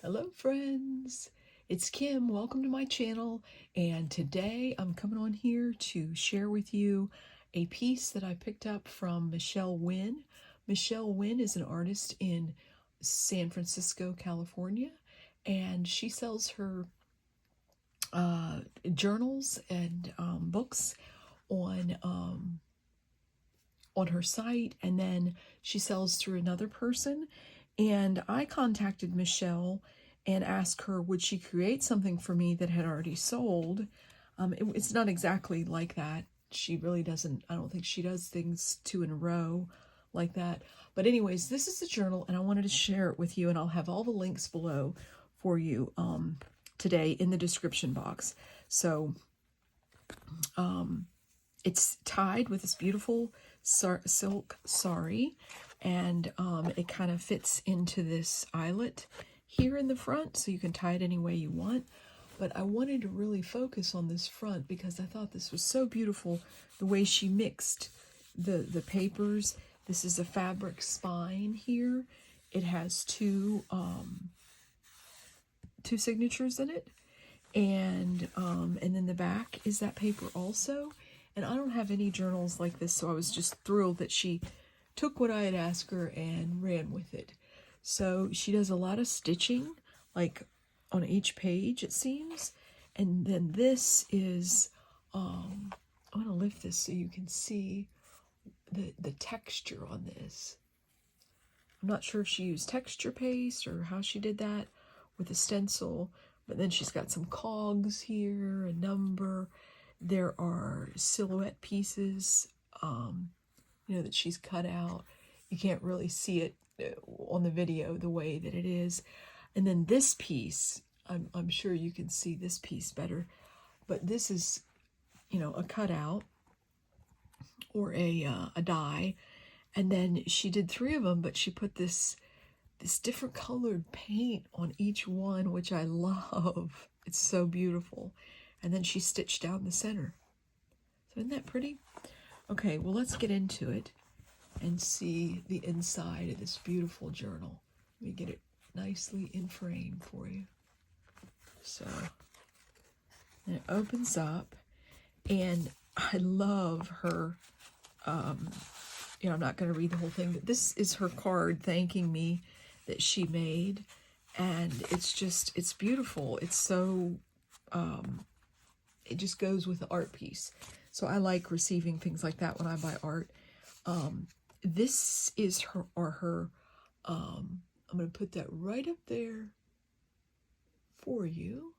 Hello friends, it's Kim. Welcome to my channel, and today I'm coming on here to share with you a piece that I picked up from Michele Wynne. Michele Wynne is an artist in San Francisco, California, and she sells her journals and books on her site, and then she sells through another person. And I contacted Michele and asked her, would she create something for me that had already sold? It's not exactly like that. She really doesn't, I don't think she does things two in a row like that. But anyways, this is the journal, and I wanted to share it with you, and I'll have all the links below for you today in the description box. So it's tied with this beautiful silk sari, and it kind of fits into this eyelet here in the front, so you can tie it any way you want. But I wanted to really focus on this front because I thought this was so beautiful, the way she mixed the papers. This is a fabric spine here. It has two signatures in it, and then the back is that paper also. And I don't have any journals like this, so I was just thrilled that she took what I had asked her and ran with it. So she does a lot of stitching, like on each page, it seems. And then this is, I'm going to lift this so you can see the texture on this. I'm not sure if she used texture paste or how she did that with a stencil, but then she's got some cogs here, a number. There are silhouette pieces, that she's cut out. You can't really see it on the video the way that it is. And then this piece, I'm sure you can see this piece better, but this is, a cutout or a die. And then she did 3 of them, but she put this different colored paint on each one, which I love. It's so beautiful. And then she stitched down the center. So isn't that pretty? Okay, well, let's get into it and see the inside of this beautiful journal. Let me get it nicely in frame for you. So, and it opens up, and I love her, I'm not going to read the whole thing, but this is her card thanking me that she made, and it's beautiful. It's so, it just goes with the art piece. So I like receiving things like that when I buy art. This is her, I'm going to put that right up there for you.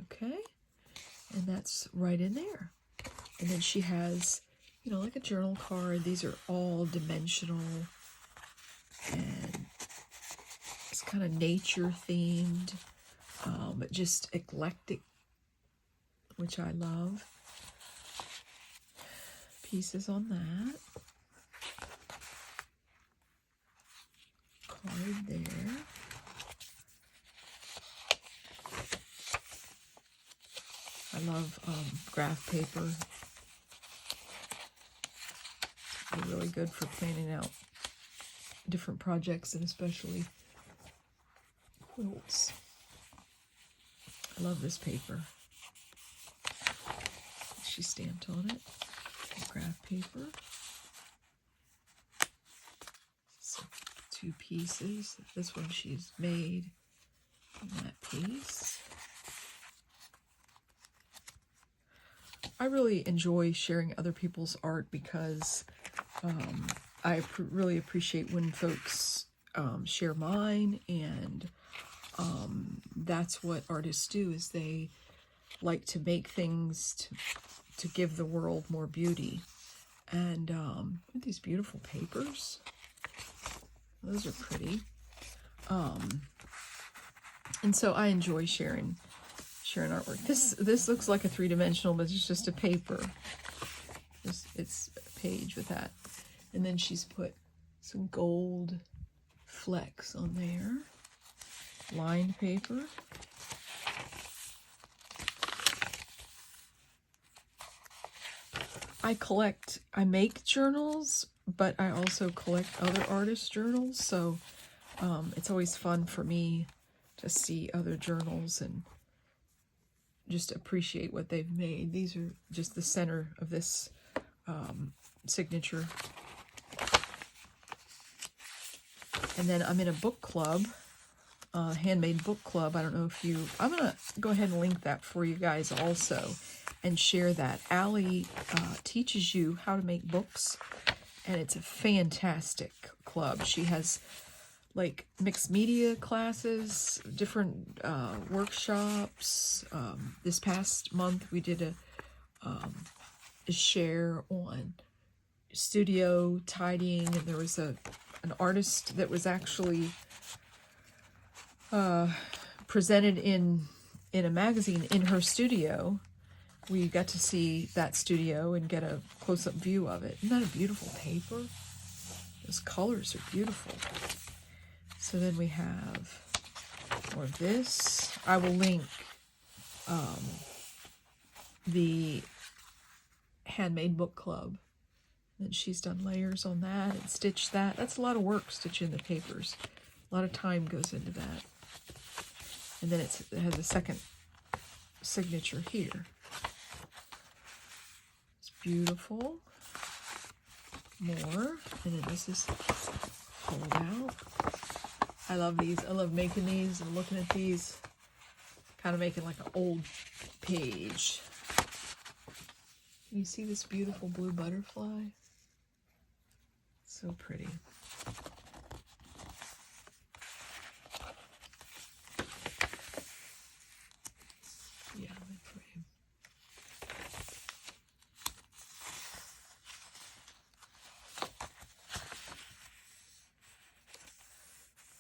Okay. And that's right in there. And then she has, like a journal card. These are all dimensional, and it's kind of nature themed, but just eclectic, which I love. Pieces on that. Card there. I love graph paper. They're really good for planning out different projects, and especially quilts. I love this paper. She stamped on it. Graph paper. So 2 pieces. This one she's made in that piece. I really enjoy sharing other people's art because I really appreciate when folks share mine, and that's what artists do, is they like to make things to give the world more beauty. And these beautiful papers, those are pretty. And so I enjoy sharing artwork. This looks like a 3-dimensional, but it's just a paper. It's a page with that. And then she's put some gold flecks on there. Lined paper. I make journals, but I also collect other artists' journals, so It's always fun for me to see other journals and just appreciate what they've made. These are just the center of this signature. And then I'm in a book club, handmade book club. I don't know if you, I'm going to go ahead and link that for you guys also and share that. Allie teaches you how to make books, and it's a fantastic club. She has like mixed media classes, different workshops. This past month we did a share on studio tidying, and there was an artist that was actually presented in a magazine in her studio. We got to see that studio and get a close-up view of it. Isn't that a beautiful paper? Those colors are beautiful. So then we have more of this. I will link the handmade book club. And she's done layers on that and stitched that. That's a lot of work, stitching the papers. A lot of time goes into that. And then it has a second signature here. It's beautiful. More. And then this is fold out. I love these. I love making these and looking at these. Kind of making like an old page. You see this beautiful blue butterfly? So pretty. Yeah, mid-frame.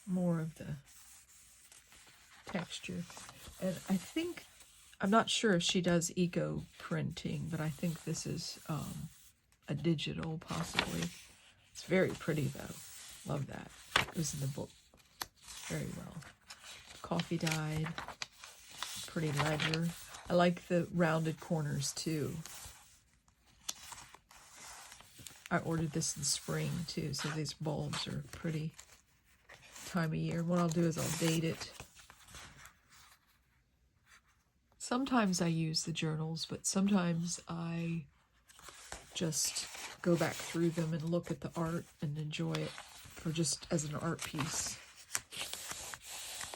More of the texture. And I think, I'm not sure if she does eco printing, but I think this is a digital possibly. It's very pretty though. Love that. It goes in the book very well. Coffee dyed. Pretty ledger. I like the rounded corners too. I ordered this in spring too, so these bulbs are pretty time of year. What I'll do is I'll date it. Sometimes I use the journals, but sometimes I just go back through them and look at the art and enjoy it for just as an art piece.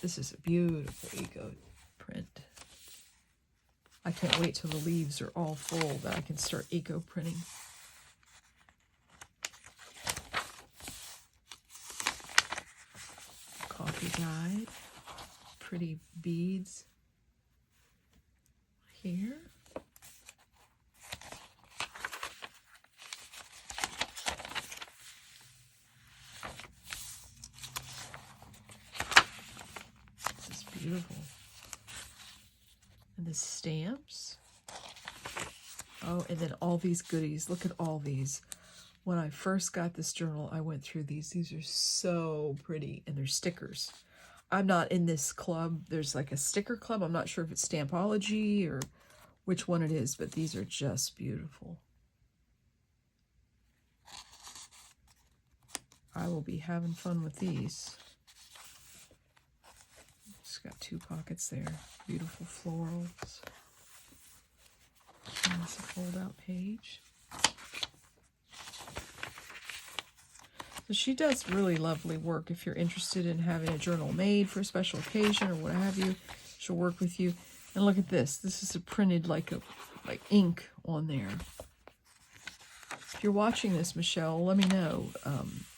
This is a beautiful eco print. I can't wait till the leaves are all full that I can start eco printing. Coffee dyed, pretty beads here. This is beautiful. And the stamps. Oh, and then all these goodies. Look at all these. When I first got this journal, I went through these. These are so pretty, and they're stickers. I'm not in this club. There's like a sticker club. I'm not sure if it's Stampology or which one it is, but these are just beautiful. I will be having fun with these. Just got two pockets there. Beautiful florals. And it's a fold-out page. So she does really lovely work. If you're interested in having a journal made for a special occasion or what have you, she'll work with you. And look at this. This is a printed like ink on there. If you're watching this, Michelle, let me know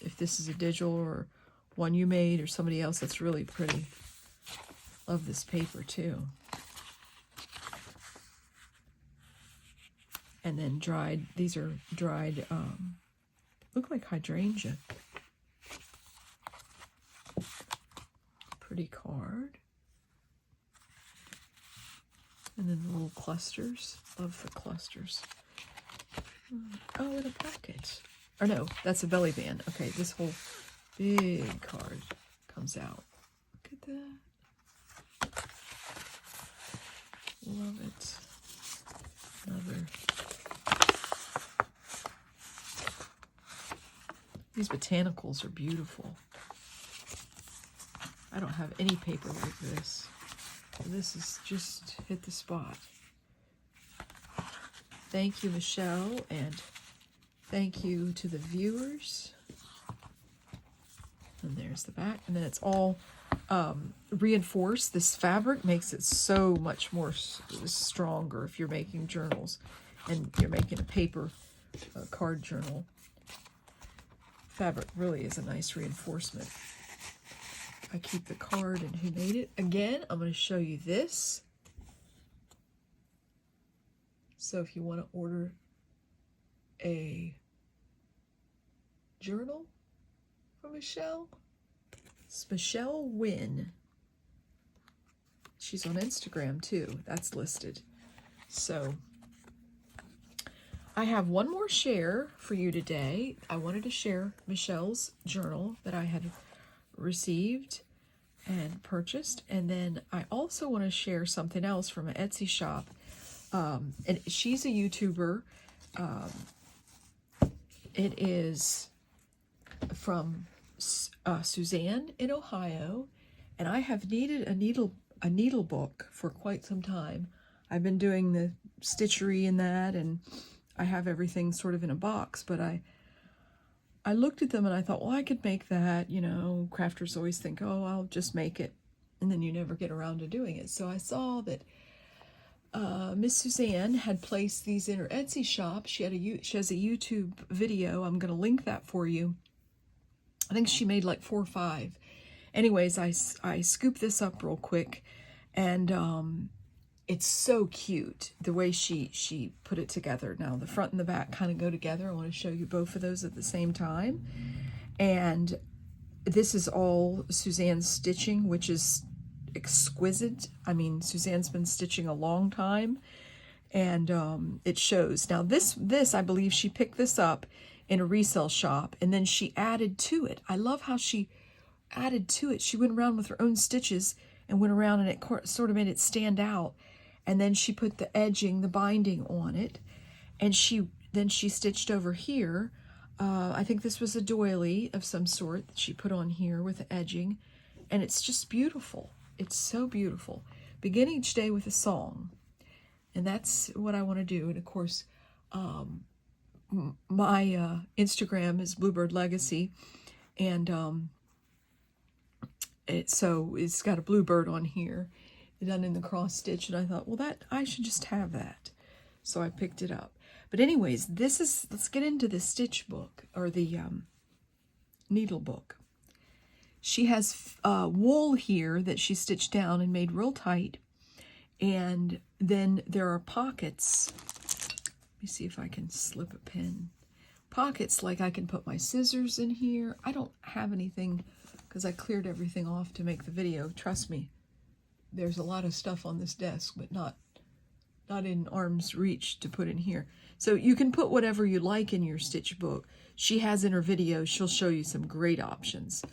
if this is a digital or one you made or somebody else. That's really pretty. Love this paper too. And then dried, these are dried, look like hydrangea. Pretty card. And then the little clusters. Love the clusters. Oh, and a pocket. Or no, that's a belly band. Okay, this whole big card comes out. Look at that. Love it. Another. These botanicals are beautiful. I don't have any paper like this. This is just hit the spot. Thank you, Michelle, and thank you to the viewers. And there's the back. And then it's all reinforced. This fabric makes it so much more stronger if you're making journals and you're making a paper card journal. Fabric really is a nice reinforcement. I keep the card and who made it. Again, I'm going to show you this. So if you want to order a journal from Michele, it's Michele Wynne. She's on Instagram too. That's listed. So I have one more share for you today. I wanted to share Michelle's journal that I had received and purchased. And then I also want to share something else from an Etsy shop. And she's a YouTuber. It is from Suzanne in Ohio, and I have needed a needle book for quite some time. I've been doing the stitchery in that, and I have everything sort of in a box, but I looked at them and I thought, well, I could make that. You know, crafters always think, oh, I'll just make it, and then you never get around to doing it. So I saw that Miss Suzanne had placed these in her Etsy shop. She has a YouTube video. I'm going to link that for you. I think she made like 4 or 5. Anyways, I scooped this up real quick, and it's so cute the way she put it together. Now the front and the back kind of go together. I want to show you both of those at the same time. And this is all Suzanne's stitching, which is exquisite. I mean, Suzanne's been stitching a long time, and it shows. Now this I believe she picked this up in a resale shop, and then she added to it. I love how she added to it. She went around with her own stitches and went around, and it sort of made it stand out. And then she put the edging, the binding on it, and then she stitched over here. I think this was a doily of some sort that she put on here with the edging, and it's just beautiful. It's so beautiful. Begin each day with a song. And that's what I want to do. And of course, my Instagram is Bluebird Legacy. And it's got a bluebird on here, done in the cross stitch. And I thought, well, I should just have that. So I picked it up. But anyways, let's get into the stitch book, or the needle book. She has wool here that she stitched down and made real tight. And then there are pockets. Let me see if I can slip a pin. Pockets, like I can put my scissors in here. I don't have anything because I cleared everything off to make the video. Trust me, there's a lot of stuff on this desk, but not in arm's reach to put in here. So you can put whatever you like in your stitch book. She has in her video, she'll show you some great options.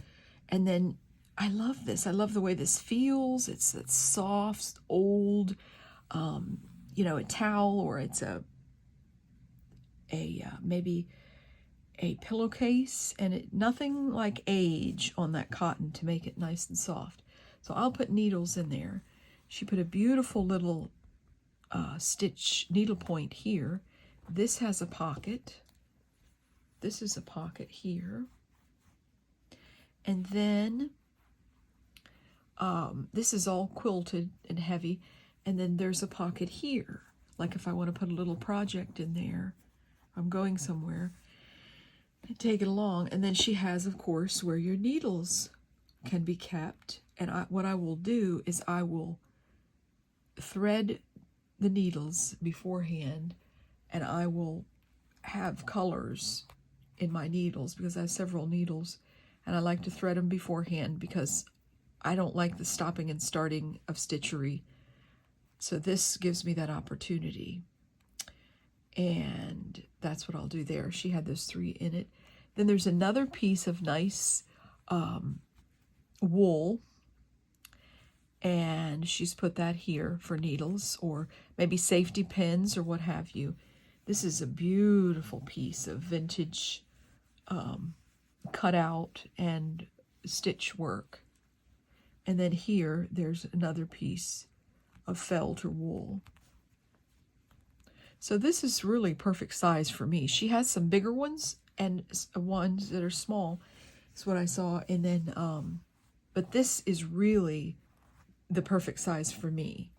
And then I love this. I love the way this feels. It's soft, old, you know, a towel, or it's maybe a pillowcase, and nothing like age on that cotton to make it nice and soft. So I'll put needles in there. She put a beautiful little stitch needle point here. This has a pocket. This is a pocket here. And then this is all quilted and heavy. And then there's a pocket here. Like if I want to put a little project in there, I'm going somewhere, and take it along. And then she has, of course, where your needles can be kept. And what I will do is I will thread the needles beforehand, and I will have colors in my needles because I have several needles. And I like to thread them beforehand because I don't like the stopping and starting of stitchery. So this gives me that opportunity. And that's what I'll do there. She had those 3 in it. Then there's another piece of nice wool. And she's put that here for needles, or maybe safety pins or what have you. This is a beautiful piece of vintage cutout and stitch work. And then here, there's another piece of felt or wool. So this is really perfect size for me. She has some bigger ones and ones that are small. That's what I saw. And then, but this is really the perfect size for me.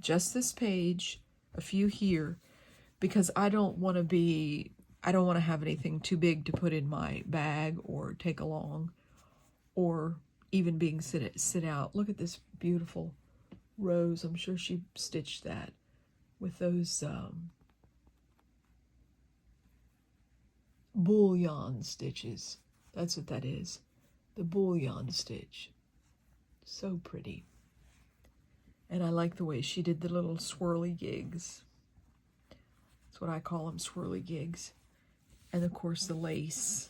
Just this page, a few here, because I don't want to have anything too big to put in my bag or take along, or even being sit out. Look at this beautiful rose. I'm sure she stitched that with those bullion stitches. That's what that is. The bullion stitch. So pretty. And I like the way she did the little swirly gigs. That's what I call them, swirly gigs. And of course the lace.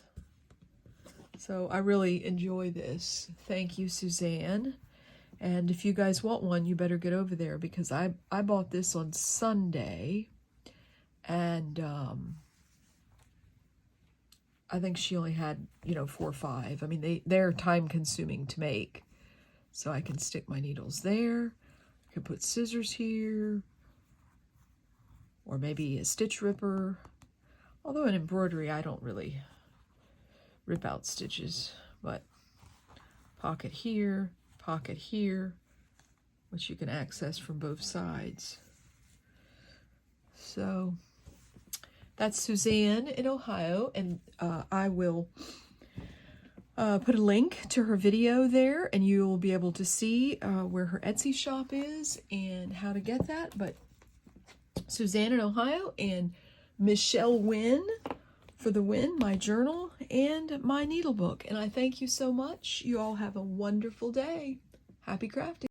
So I really enjoy this. Thank you, Suzanne. And if you guys want one, you better get over there, because I bought this on Sunday. And I think she only had, 4 or 5. I mean, they're time consuming to make. So I can stick my needles there. I can put scissors here. Or maybe a stitch ripper. Although in embroidery, I don't really rip out stitches. But pocket here, which you can access from both sides. So that's Suzanne in Ohio, and I will put a link to her video there, and you will be able to see where her Etsy shop is and how to get that. But Suzanne in Ohio, and Michele Wynne for the Wynne, my journal, and my needle book. And I thank you so much. You all have a wonderful day. Happy crafting.